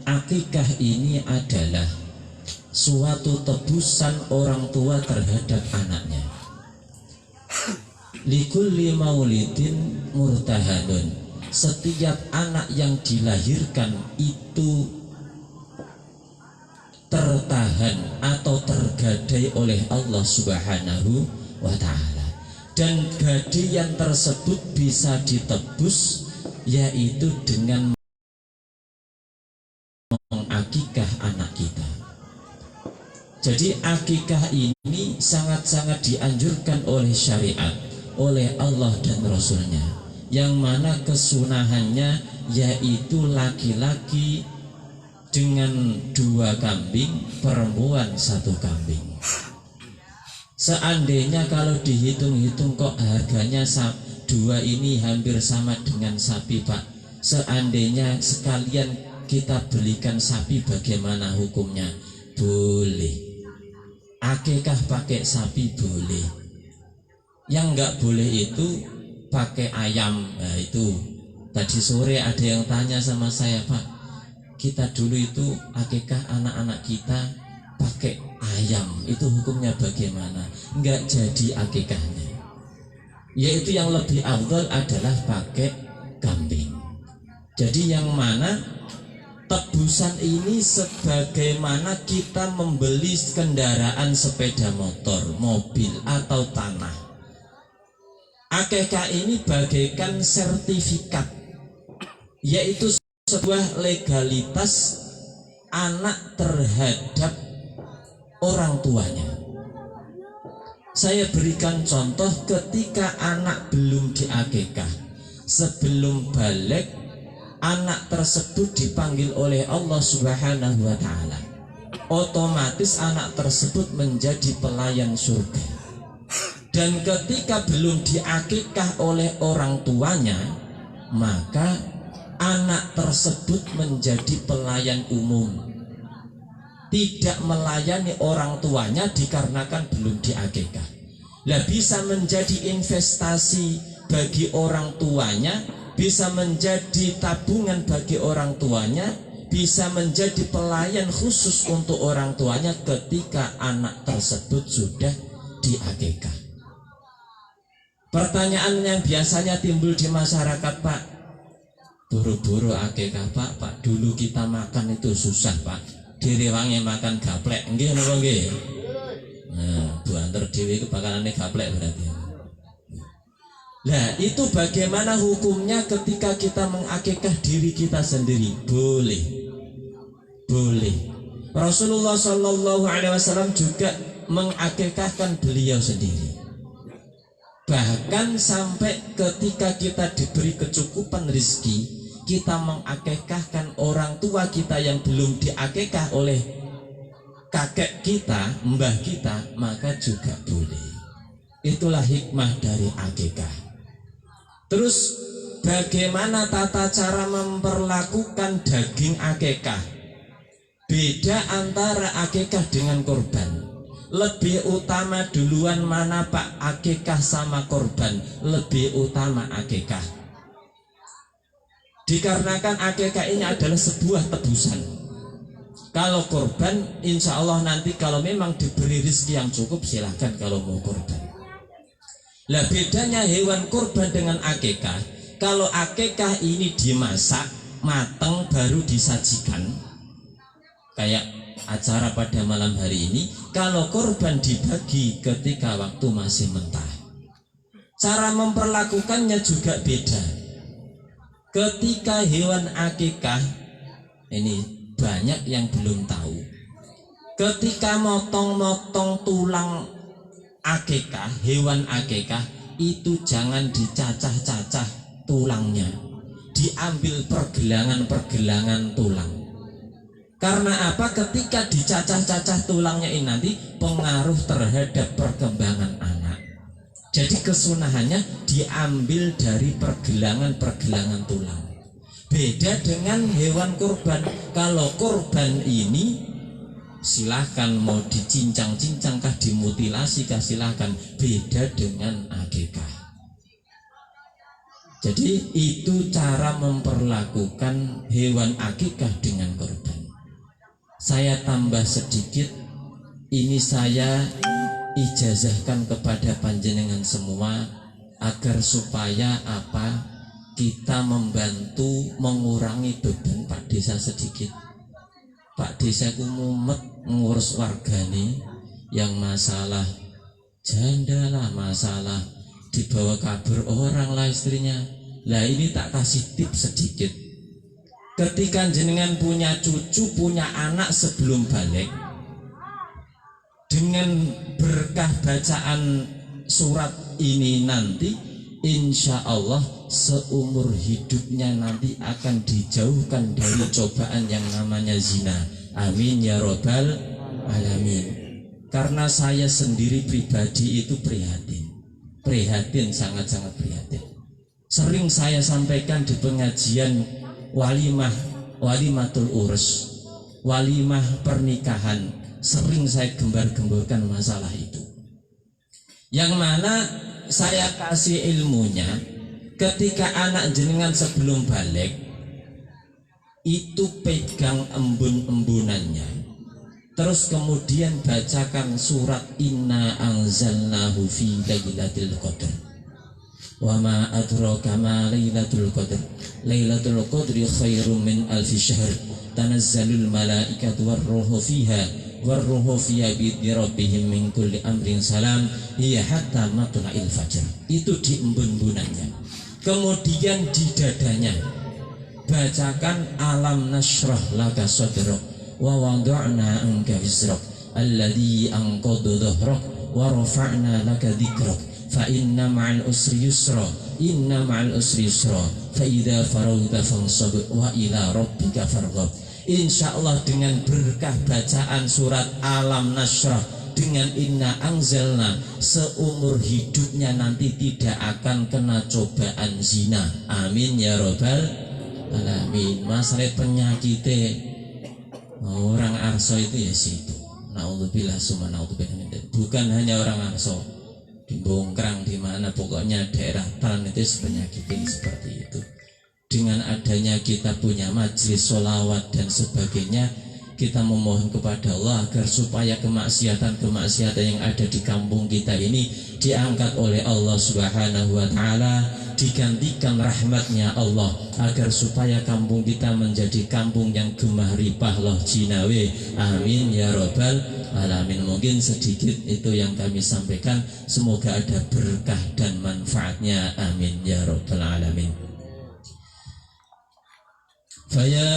akikah ini adalah suatu tebusan orang tua terhadap anaknya. Likulli maulidin murtahanun, setiap anak yang dilahirkan itu tertahan atau tergadai oleh Allah Subhanahu wa ta'ala, dan gadaian tersebut bisa ditebus yaitu dengan mengakikah anak kita. Jadi akikah ini sangat-sangat dianjurkan oleh syariat, oleh Allah dan Rasulnya, yang mana kesunahannya yaitu laki-laki dengan 2 kambing, perempuan 1 kambing. Seandainya kalau dihitung-hitung kok harganya 2 ini hampir sama dengan sapi, Pak. Seandainya sekalian kita belikan sapi, bagaimana hukumnya? Boleh. Akikah pakai sapi boleh. Yang nggak boleh itu pakai ayam. Nah itu tadi sore ada yang tanya sama saya, Pak, kita dulu itu akikah anak-anak kita pakai ayam, itu hukumnya bagaimana? Nggak jadi akikahnya. Yaitu yang lebih afdal adalah pakai kambing. Jadi yang mana tebusan ini sebagaimana kita membeli kendaraan sepeda motor, mobil atau tanah. Akikah ini bagaikan sertifikat, yaitu sebuah legalitas anak terhadap orang tuanya. Saya berikan contoh, ketika anak belum diakikah, sebelum balik, anak tersebut dipanggil oleh Allah Subhanahu wa ta'ala. Otomatis anak tersebut menjadi pelayan surga. Dan ketika belum diakikah oleh orang tuanya, maka anak tersebut menjadi pelayan umum, tidak melayani orang tuanya dikarenakan belum diakikah. Lah bisa menjadi investasi bagi orang tuanya, bisa menjadi tabungan bagi orang tuanya, bisa menjadi pelayan khusus untuk orang tuanya ketika anak tersebut sudah diakikah. Pertanyaan yang biasanya timbul di masyarakat, Pak, buru-buru akikah, Pak, dulu kita makan itu susah, Pak, direwangi makan gaplek, nggih napa nggih? Nah, buanter dhewe iku bakalane gaplek berarti. Nah, itu bagaimana hukumnya ketika kita mengakikah diri kita sendiri? Boleh. Boleh. Rasulullah Shallallahu Alaihi Wasallam juga mengakikahkan beliau sendiri. Bahkan sampai ketika kita diberi kecukupan rezeki, kita mengakikahkan orang tua kita yang belum diakikah oleh kakek kita, mbah kita, maka juga boleh. Itulah hikmah dari akikah. Terus bagaimana tata cara memperlakukan daging akikah? Beda antara akikah dengan korban. Lebih utama duluan mana, Pak? Akikah sama korban? Lebih utama akikah. Dikarenakan akikah ini adalah sebuah tebusan. Kalau korban, insya Allah nanti kalau memang diberi rezeki yang cukup, silahkan kalau mau korban. Lah bedanya hewan kurban dengan akikah, kalau akikah ini dimasak matang baru disajikan, kayak acara pada malam hari ini. Kalau kurban dibagi ketika waktu masih mentah. Cara memperlakukannya juga beda. Ketika hewan akikah, ini banyak yang belum tahu, ketika motong-motong tulang akikah, hewan akikah itu jangan dicacah-cacah tulangnya, diambil pergelangan-pergelangan tulang. Karena apa? Ketika dicacah-cacah tulangnya ini nanti pengaruh terhadap perkembangan anak. Jadi kesunahannya diambil dari pergelangan-pergelangan tulang. Beda dengan hewan kurban. Kalau kurban ini silahkan mau dicincang-cincang kah, dimutilasi kah, silahkan. Beda dengan akikah. Jadi itu cara memperlakukan hewan akikah dengan kurban. Saya tambah sedikit, ini saya ijazahkan kepada panjenengan semua agar supaya apa, kita membantu mengurangi beban Pak Desa sedikit. Pak Desa ku mumet ngurus wargane yang masalah janda lah, masalah dibawa kabur orang lah istrinya. Lah ini tak kasih tips sedikit. Ketika jenengan punya cucu, punya anak sebelum balik, dengan berkah bacaan surat ini nanti, insya Allah seumur hidupnya nanti akan dijauhkan dari cobaan yang namanya zina. Amin ya robbal alamin. Karena saya sendiri pribadi itu prihatin, sangat-sangat prihatin. Sering saya sampaikan di pengajian walimatul urus, walimah pernikahan, sering saya gembar-gemborkan masalah itu. Yang mana saya kasih ilmunya, ketika anak jenengan sebelum balik itu pegang embun-embunannya, terus kemudian bacakan surat Inna anzalnahu fi lailatul qadr. Wa ma adraka ma lailatul qadr. Lailatul qadri khairum min alfi syahr. Tanazzalul malaikatu warruhu fiha biidzni rabbihim min kulli amrin salam hiya hatta matla'il fajr. Itu di embun-embunannya. Kemudian di dadanya bacakan alam nashrah laka sadrak wa wada'na anka wizrak alladhi anqadha dhahrak wa rafa'na laka dhikrak fa inna ma'al usri yusra fa idza faragta fansab wa ila rabbika farghab. Insyaallah dengan berkah bacaan surat alam nashrah dengan inna anzalna, seumur hidupnya nanti tidak akan kena cobaan zina. Amin ya robbal alamin. Masalah penyakitnya orang Arso itu ya situ. Naudzubillah summa naudzubillah. Bukan hanya orang Arso, di Bongkrang, di mana pokoknya daerah Tan itu penyakitnya seperti itu. Dengan adanya kita punya majelis sholawat dan sebagainya, kita memohon kepada Allah agar supaya kemaksiatan yang ada di kampung kita ini diangkat oleh Allah Subhanahu wa Ta'ala, digantikan rahmatnya Allah, agar supaya kampung kita menjadi kampung yang gemah ripah loh jinawe. Amin ya robbal alamin. Mungkin sedikit itu yang kami sampaikan, semoga ada berkah dan manfaatnya. Amin ya robbal alamin. Faya